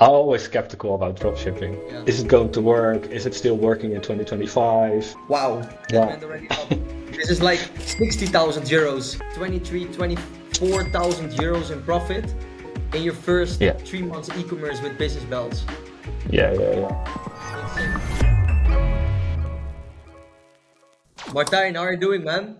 I'm always skeptical about dropshipping. Yeah. Is it going to work? Is it still working in 2025? Wow, that Yeah, went already up. This is like 60,000 euros, 23, 24,000 euros in profit in your first yeah, 3 months e-commerce with business belts. yeah. Insane. Martijn, how are you doing, man?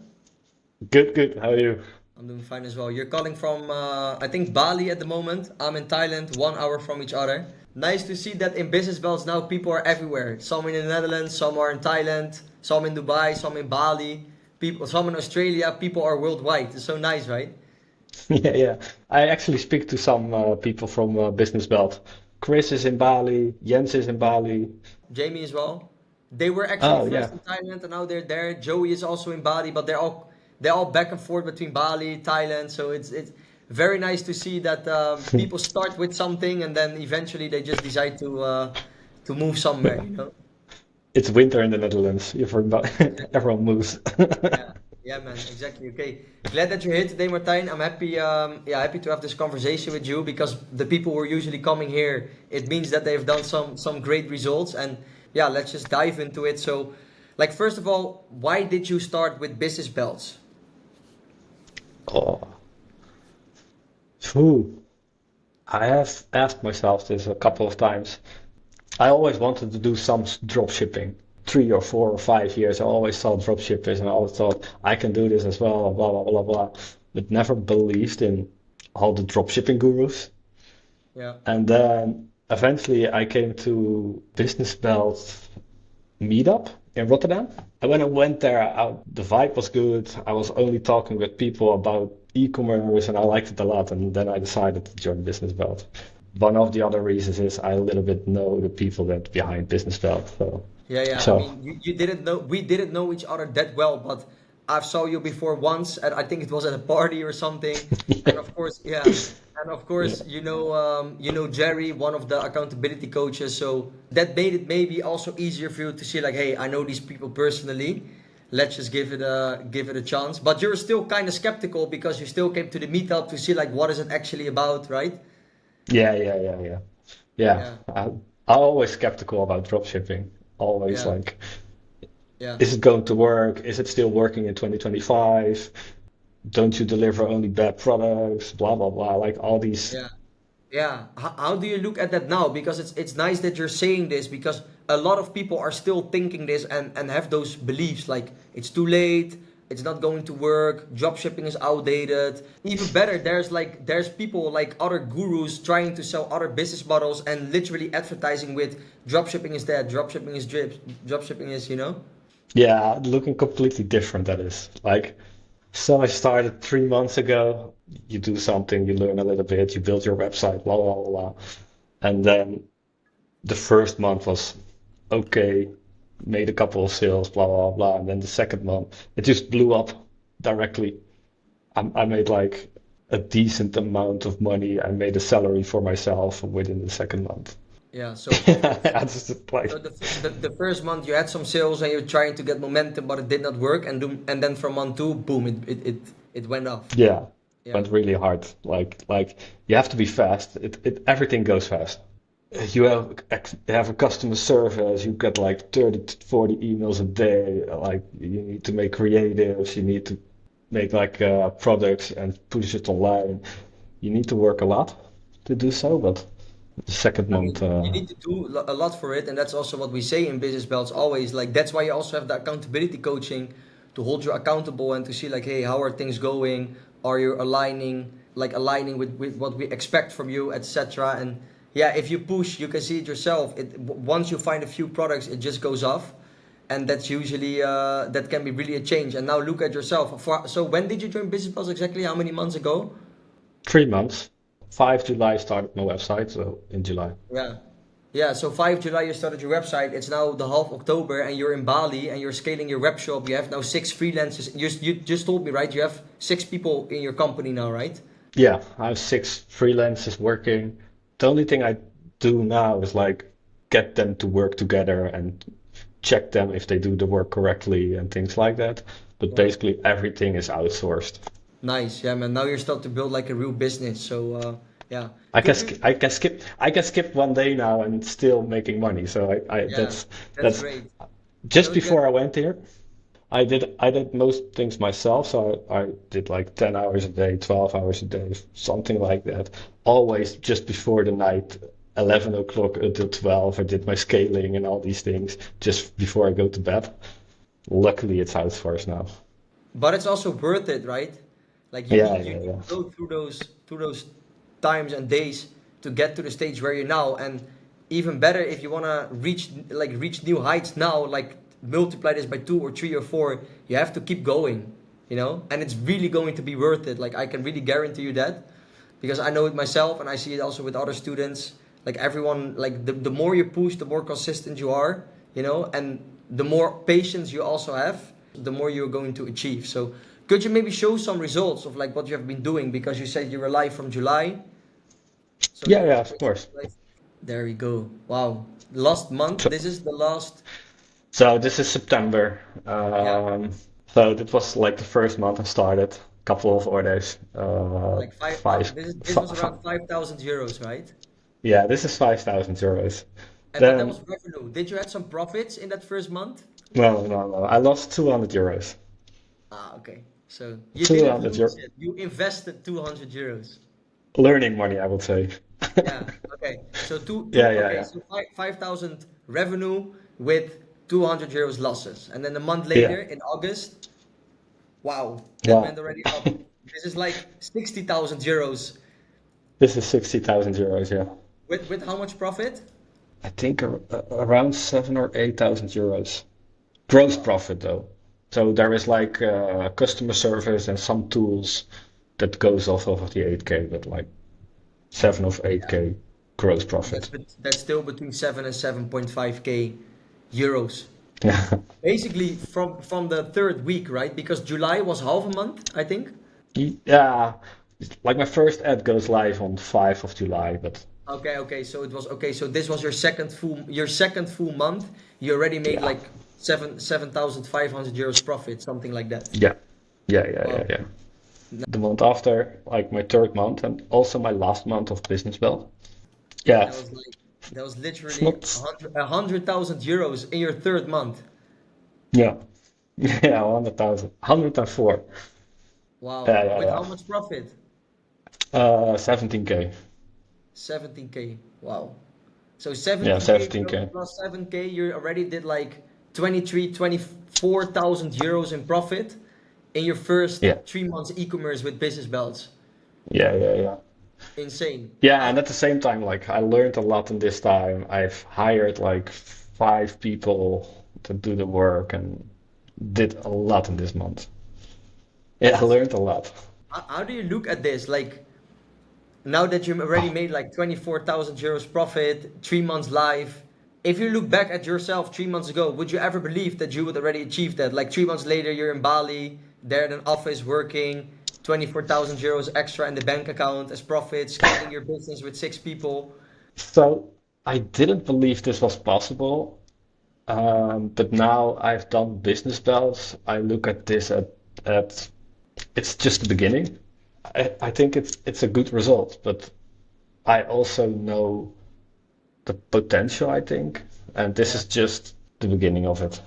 Good. How are you? I'm doing fine as well. You're calling from, I think, Bali at the moment. I'm in Thailand, 1 hour from each other. Nice to see that in business belts now people are everywhere. Some in the Netherlands, some are in Thailand, some in Dubai, some in Bali, people, some in Australia. People are worldwide. It's so nice, right? Yeah. I actually speak to some people from Business Belt. Chris is in Bali. Jens is in Bali. Jamie as well. They were actually Oh first yeah. in Thailand and now they're there. Joey is also in Bali, but they're all back and forth between Bali, Thailand. So it's very nice to see that people start with something and then eventually they just decide to move somewhere. It's winter in the Netherlands. You've heard about Exactly. everyone moves. Yeah, yeah, man, exactly. Okay, glad that you're here today, Martijn. I'm happy, yeah, happy to have this conversation with you because the people who are usually coming here, it means that they've done some great results. And yeah, let's just dive into it. So, like, first of all, why did you start with business belts? Oh, phew. I have asked myself this a couple of times. I always wanted to do some drop shipping. 3 or 4 or 5 years, I always saw drop shippers and I always thought I can do this as well, blah blah blah blah. But never believed in all the drop shipping gurus. Yeah, And then eventually I came to Business Belt meetup in Rotterdam. And when I went there, the vibe was good. I was only talking with people about e-commerce and I liked it a lot. And then I decided to join Business Belt. One of the other reasons is I a little bit know the people that behind Business Belt. So, yeah, yeah. I so mean, you didn't know, we didn't know each other that well, but I've saw you before once, and I think it was at a party or something. And of course, yeah, and of yeah, course, you know Jerry, one of the accountability coaches. So that made it maybe also easier for you to see, like, hey, I know these people personally. Let's just give it a chance. But you're still kind of skeptical because you still came to the meetup to see like what is it actually about, right? yeah. Yeah, Yeah, I'm always skeptical about dropshipping. Always yeah, like, yeah. is it going to work? Is it still working in 2025? Don't you deliver only bad products? Blah blah blah. Like all these. Yeah. Yeah. How do you look at that now? Because it's nice that you're saying this because a lot of people are still thinking this and have those beliefs like it's too late, it's not going to work, job shipping is outdated. Even better, there's people like other gurus trying to sell other business models and literally advertising with drop shipping is dead, drop shipping is drop shipping is. Yeah, looking completely different that is. Like, so I started 3 months ago. You do something, you learn a little bit, you build your website, blah blah blah. And then the first month was okay, made a couple of sales, blah blah blah. And then the second month, it just blew up directly. I made like a decent amount of money. I made a salary for myself within the second month. Yeah, so I just so like, the first month you had some sales and you're trying to get momentum, but it did not work, and then from month two, boom, it went off. yeah, Yeah, went really hard. Like you have to be fast. Everything goes fast. You have a customer service, you get like 30 to 40 emails a day. Like you need to make creatives, you need to make like products and push it online. You need to work a lot to do so, but the second I month, mean you need to do a lot for it, and that's also what we say in business belts always. Like that's why you also have the accountability coaching to hold you accountable and to see like, hey, how are things going? Are you aligning with what we expect from you, etc. And yeah, if you push, you can see it yourself. Once you find a few products, it just goes off. And that's usually that can be really a change. And now look at yourself. So when did you join Business Plus exactly? How many months ago? 3 months. 5 July started my website, so in July. Yeah. Yeah, so 5 July you started your website. It's now the half October and you're in Bali and you're scaling your web shop. You have now six freelancers. You just told me, right? You have six people in your company now, right? Yeah, I have 6 freelancers working. The only thing I do now is like get them to work together and check them if they do the work correctly and things like that. But Yeah. basically everything is outsourced. Nice. Yeah, man. Now you're starting to build like a real business. So Yeah. I Could can you? sk- I can skip I can skip one day now and still making money. So I Yeah, that's that's great. I just know you get. before I went here. I did most things myself, so I did like 10 hours a day, 12 hours a day, something like that. Always just before the night, 11 o'clock until 12, I did my scaling and all these things just before I go to bed. Luckily, it's outsourced now. But it's also worth it, right? Like Yeah, you yeah, need yeah. to go through those times and days to get to the stage where you're now. And even better, if you wanna reach new heights now, like multiply this by two or three or four, you have to keep going, you know. And it's really going to be worth it. Like I can really guarantee you that because I know it myself and I see it also with other students. Like everyone, like the more you push, the more consistent you are, you know, and the more patience you also have, the more you're going to achieve. So could you maybe show some results of like what you have been doing? Because you said you were live from July. So Yeah, you yeah, of course. there we go. Wow. Last month. So, This is the last. so this is September. Yeah. So that was like the first month I started. Couple of orders. Like five. Five, This was around 5,000 euros, right? yeah, this is 5,000 euros. But that Then, was revenue. Did you had some profits in that first month? no, no, no. I lost 200 euros. Ah, okay. So you didn't 200 lose euro. it. You invested 200 euros. Learning money, I would say. Yeah. Okay. So Yeah, two. yeah, Okay. yeah. So 5,000 revenue with 200 euros losses, and then a month Yeah. later in August, wow, that Wow. went already up. This is like 60,000 euros This is 60,000 euros, yeah. with how much profit? I think around 7 or 8,000 euros. Gross Wow. profit, though. So there is like customer service and some tools that goes off of the 8K, but like 7 of Yeah. 8K gross profit. That's still between 7 and 7.5k euros. Yeah. Basically from the third week, right? Because July was half a month, I think. Yeah. Like my first ad goes live on 5 of July, but Okay, okay. So it was okay. So this was your second full month. You already made yeah. like 7,500 euros profit, something like that. Yeah. Yeah, yeah, yeah, Wow. yeah. The month after, like my third month and also my last month of business belt. Yeah, That was like that was it's literally not, 100,000 euros in your third month. yeah, yeah, 100,000, 104. Yeah, Wow. yeah, With yeah. how much profit? 17K. 17k. Wow. So Yeah, 17k 17K. plus 7k, you already did like 24,000 euros in profit in your first Yeah, 3 months e-commerce with business belts. yeah, yeah, yeah. Insane. Yeah, and at the same time, like I learned a lot in this time. I've hired like 5 people to do the work and did a lot in this month. Yeah, I That's learned a lot. how do you look at this? Like now that you already Oh, made like 24,000 euros profit, 3 months live. If you look back at yourself 3 months ago, would you ever believe that you would already achieve that? Like 3 months later, you're in Bali, there in an office working, 24,000 euros extra in the bank account as profit, scaling your business with 6 people. so I didn't believe this was possible. But now I've done business belts. I look at this at it's just the beginning. I think it's a good result, but I also know the potential, I think, and this Yeah. is just the beginning of it.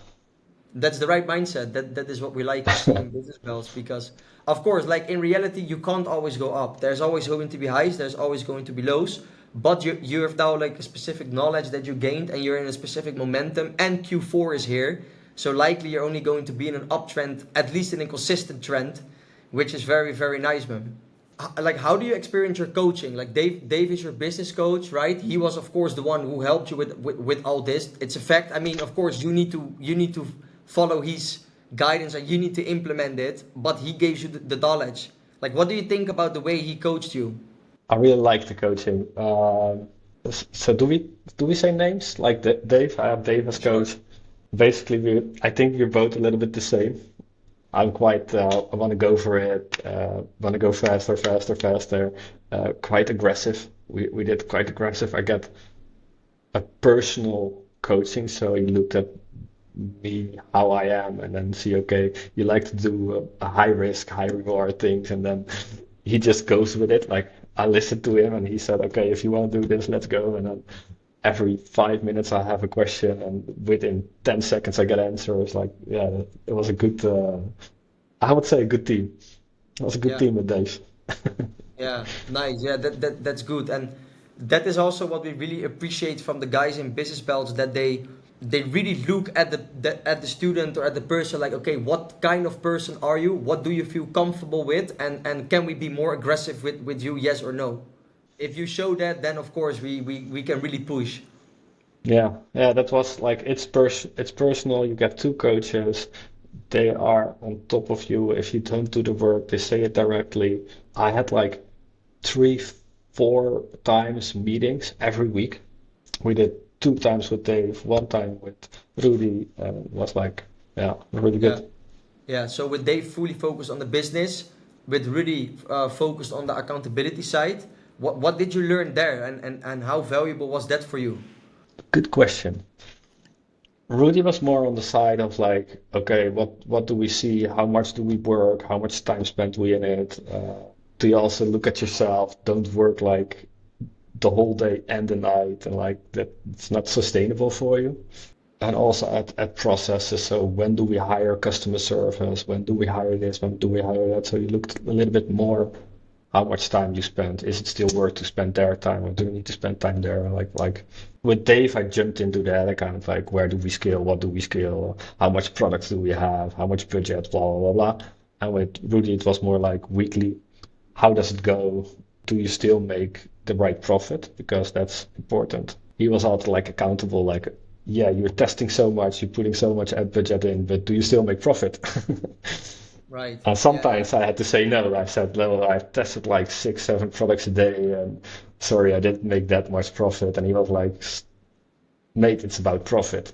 That's the right mindset. That is what we like to see in business belts because of course, like in reality, you can't always go up. There's always going to be highs, there's always going to be lows. But you have now like a specific knowledge that you gained and you're in a specific momentum and Q4 is here. So likely you're only going to be in an uptrend, at least in a consistent trend, which is very, very nice, man. Like how do you experience your coaching? Like Dave is your business coach, right? He was of course the one who helped you with all this. It's a fact. I mean, of course you need to follow his guidance and you need to implement it, but he gives you the knowledge. Like what do you think about the way he coached you? I really like the coaching. So do we say names? Like Dave, I have Dave as Sure. coach. Basically, I think we're both a little bit the same. I'm quite, I want to go for it, want to go faster, faster, faster, quite aggressive. We did quite aggressive. I got a personal coaching, so he looked at me, how I am, and then see, okay, you like to do a high risk, high reward things, and then he just goes with it. Like I listened to him and he said, okay, if you want to do this, let's go. And then every 5 minutes I have a question and within 10 seconds I get answers. Like, yeah, it was a good, I would say a good team. It was a good Yeah. team with Dave. Yeah, nice. Yeah, that's good. And that is also what we really appreciate from the guys in business belts, that they really look at the student or at the person like, okay, what kind of person are you? What do you feel comfortable with? And can we be more aggressive with you? Yes or no? If you show that, then of course we can really push. Yeah, yeah, that was like it's personal. You get two coaches. They are on top of you. If you don't do the work, they say it directly. I had like three, 4 times meetings every week. We did 2 times with Dave, 1 time with Rudy, and it was like, yeah, really Yeah. good. Yeah. So with Dave fully focused on the business, with Rudy focused on the accountability side, what did you learn there, and how valuable was that for you? Good question. Rudy was more on the side of like, okay, what do we see? How much do we work? How much time spent we in it? Do you also look at yourself? Don't work like the whole day and the night, and like that it's not sustainable for you. And also at processes. So when do we hire customer service? When do we hire this? When do we hire that? So you looked a little bit more how much time you spend. Is it still worth to spend their time, or do you need to spend time there? Like with Dave, I jumped into that. I kind of like, where do we scale? What do we scale? How much products do we have? How much budget? Blah blah blah blah. And with Rudy, it was more like weekly. How does it go? Do you still make the right profit? Because that's important. He was also like accountable, like, yeah, you're testing so much, you're putting so much ad budget in, but do you still make profit? Right. And Yeah. sometimes I had to say no. I said, no, I've tested like 6, 7 products a day, and sorry, I didn't make that much profit. And he was like, mate, it's about profit.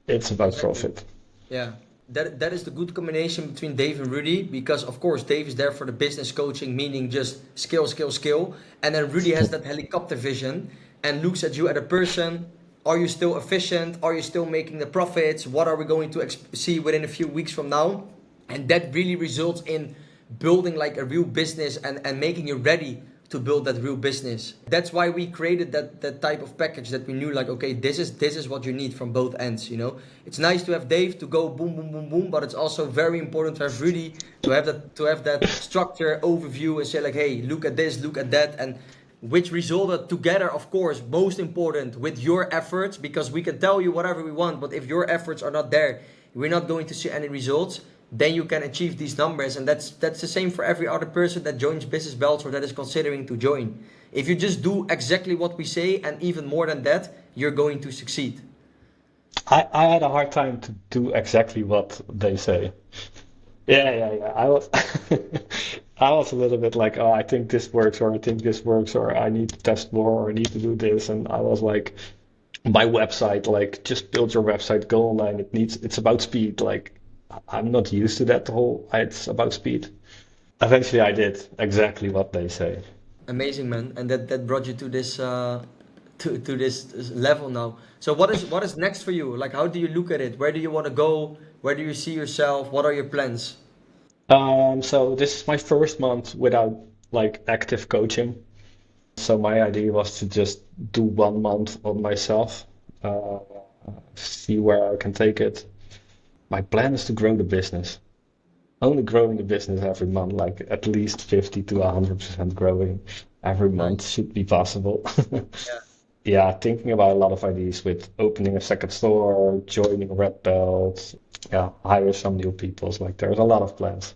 It's about Exactly. profit. Yeah, that is the good combination between Dave and Rudy, because of course Dave is there for the business coaching, meaning just skill, skill, skill, and then Rudy has that helicopter vision and looks at you as a person. Are you still efficient? Are you still making the profits? What are we going to see within a few weeks from now? And that really results in building like a real business, and making you ready to build that real business. That's why we created that type of package, that we knew like, okay, this is what you need from both ends, you know. It's nice to have Dave to go boom boom boom boom, but it's also very important to have Rudy to have that structure overview and say like, hey, look at this, look at that, and which resulted together, of course, most important with your efforts, because we can tell you whatever we want, but if your efforts are not there, we're not going to see any results. Then you can achieve these numbers, and that's the same for every other person that joins business belts or that is considering to join. If you just do exactly what we say and even more than that, you're going to succeed. I had a hard time to do exactly what they say. Yeah, yeah, yeah. I was I was a little bit like, oh, I think this works, or I think this works, or I need to test more, or I need to do this. And I was like, my website, like, just build your website, go online. It's about speed. Like, I'm not used to that whole, it's about speed. Eventually, I did exactly what they say. Amazing, man, and that brought you to this to this level now. So what is next for you? Like, how do you look at it? Where do you want to go? Where do you see yourself? What are your plans? So this is my first month without like active coaching. So my idea was to just do 1 month on myself, uh, see where I can take it. My plan is to grow the business. Only growing the business every month, like at least 50 to 100% growing every month Nice. should be possible. Yeah. Yeah, thinking about a lot of ideas with opening a second store, joining Red Belt, yeah, hire some new people. Like there's a lot of plans.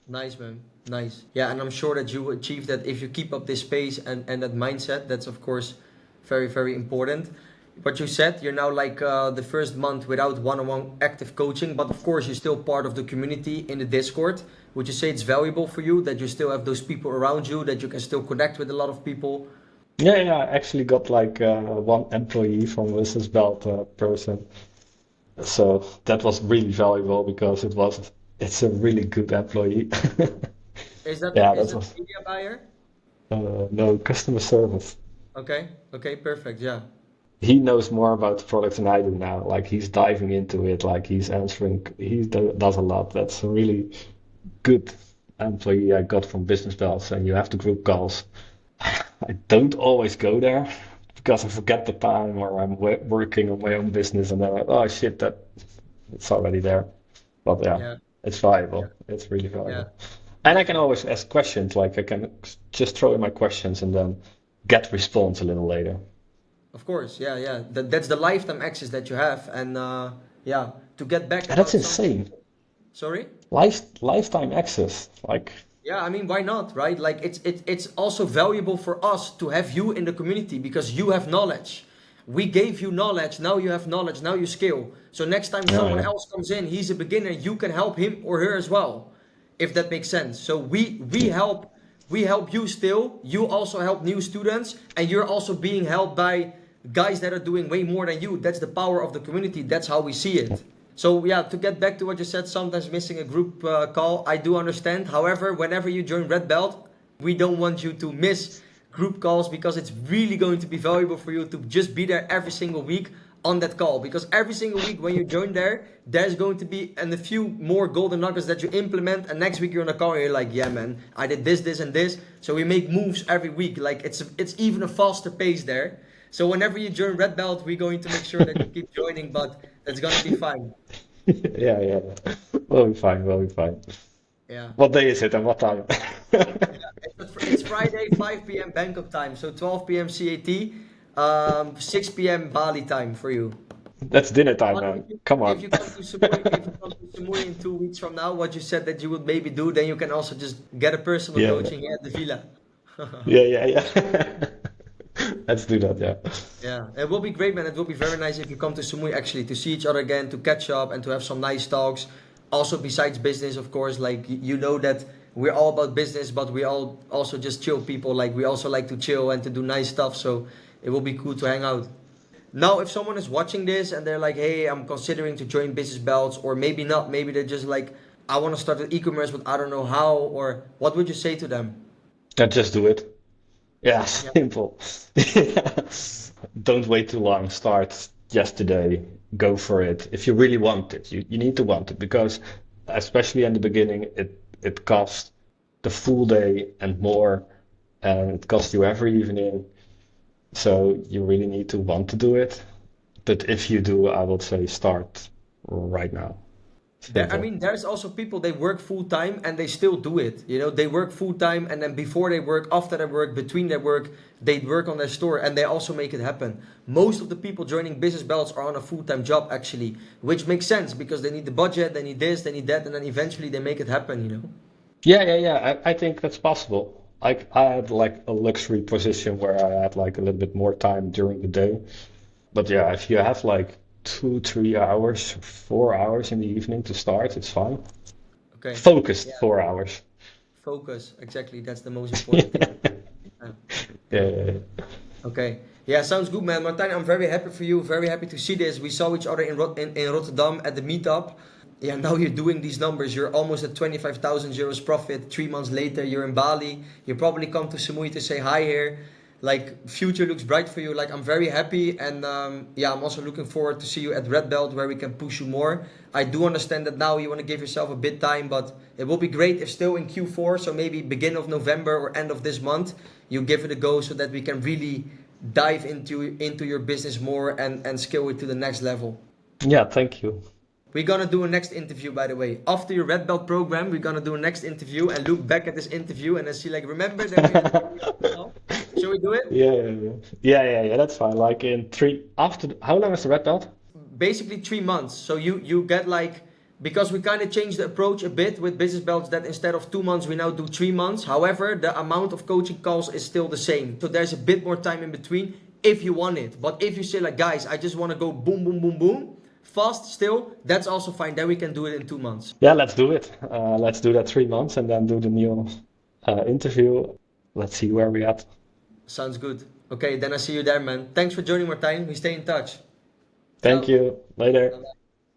Nice, man. Nice. Yeah, and I'm sure that you will achieve that if you keep up this pace and that mindset. That's, of course, very, very important. What you said, you're now like the first month without one on one active coaching, but of course, you're still part of the community in the Discord. Would you say it's valuable for you that you still have those people around you, that you can still connect with a lot of people? Yeah, yeah, I actually got like one employee from Mrs. Belt person. So that was really valuable because it's a really good employee. Is that Yeah, is that that was a media buyer? no customer service. Okay, okay, perfect. Yeah. He knows more about the product than I do now. Like he's diving into it, like he's answering, does a lot. That's a really good employee I got from Business Belts, and you have the group calls. I don't always go there because I forget the time or I'm working on my own business and then like, oh shit, that it's already there. But yeah, Yeah, it's yeah, valuable. It's really yeah. valuable. And I can always ask questions, like I can just throw in my questions and then get response a little later. Of course, yeah, yeah. That's the lifetime access that you have, and yeah, to get back And that's about something. insane. Sorry? Lifetime access. Like, Yeah, I mean, why not, right? Like it's also valuable for us to have you in the community because you have knowledge. We gave you knowledge, now you have knowledge, now you skill. So next time yeah, someone yeah. else comes in, he's a beginner, you can help him or her as well, if that makes sense. So we help you still, you also help new students, and you're also being helped by guys that are doing way more than you. That's the power of the community. That's how we see it. So yeah, to get back to what you said, sometimes missing a group call, I do understand. However, whenever you join Red Belt, we don't want you to miss group calls because it's really going to be valuable for you to just be there every single week on that call. Because every single week when you join there, there's going to be and a few more golden nuggets that you implement. And next week you're on a call and you're like, yeah, man, I did this, this, and this. So we make moves every week. Like it's even a faster pace there. So whenever you join Red Belt, we're going to make sure that you keep joining, but that's gonna be fine. Yeah, yeah. We'll be fine. We'll be fine. Yeah. What day is it and what time? It's Friday, 5 p.m. Bangkok time, so 12 p.m. CAT, 6 p.m. Bali time for you. That's dinner time, But man. Come if on. you come to Samui, if you come to Samui in 2 weeks from now, what you said that you would maybe do, then you can also just get a personal Yeah, coaching here at the villa. yeah, yeah, yeah. Let's do that. Yeah. Yeah, it will be great, man. It will be very nice if you come to Samui actually to see each other again, to catch up, and to have some nice talks. Also, besides business, of course, like you know that we're all about business, but we all also just chill people. Like we also like to chill and to do nice stuff. So it will be cool to hang out. Now, if someone is watching this and they're like, "Hey, I'm considering to join Business Belts," or maybe not, maybe they're just like, "I want to start an e-commerce, but I don't know how," or what would you say to them? Yeah, just do it. Yeah, Yeah, simple. Don't wait too long. Start yesterday. Go for it. If you really want it, you need to want it because, especially in the beginning, it costs the full day and more, and it costs you every evening. So you really need to want to do it. But if you do, I would say start right now. I Simple. mean, there's also people they work full time and they still do it. You know, they work full time and then before they work, after they work, between their work, they work on their store and they also make it happen. Most of the people joining business belts are on a full time job actually, which makes sense because they need the budget, they need this, they need that, and then eventually they make it happen. You know. Yeah, yeah, yeah. I think that's possible. I had like a luxury position where I had like a little bit more time during the day. But yeah, if you have like 2, 3 hours, 4 hours in the evening to start, it's fine. Okay. Focused Yeah. 4 hours. Focus. Exactly. That's the most important thing. Uh, Yeah, yeah, Okay. Yeah, sounds good, man. Martijn, I'm very happy for you. Very happy to see this. We saw each other in Rotterdam at the meetup. Yeah, now you're doing these numbers. You're almost at 25,000 euros profit. 3 months later, you're in Bali. You probably come to Samui to say hi here. Like, future looks bright for you. Like, I'm very happy. And yeah, I'm also looking forward to see you at Red Belt where we can push you more. I do understand that now you want to give yourself a bit time, but it will be great if still in Q4, so maybe beginning of November or end of this month, you give it a go so that we can really dive into your business more and scale it to the next level. yeah. Yeah, thank you. We're gonna do a next interview, by the way. After your red belt program, we're gonna do a next interview and look back at this interview and then see, like, remember that we had a previous call? Shall we do it? Yeah, yeah, yeah. Yeah, yeah, yeah, that's fine. Like in three after how long is the red belt? Basically 3 months. So you get like because we kind of changed the approach a bit with business belts that instead of 2 months we now do 3 months. However, the amount of coaching calls is still the same. So there's a bit more time in between if you want it. But if you say like guys, I just want to go boom boom boom boom fast still, that's also fine. Then we can do it in 2 months. Yeah, let's do it. Let's do that 3 months and then do the new interview. Let's see where we at. Sounds good. Okay, then I see you there, man. Thanks for joining, Martijn. We stay in touch. Thank Ciao. you. Later. Bye-bye.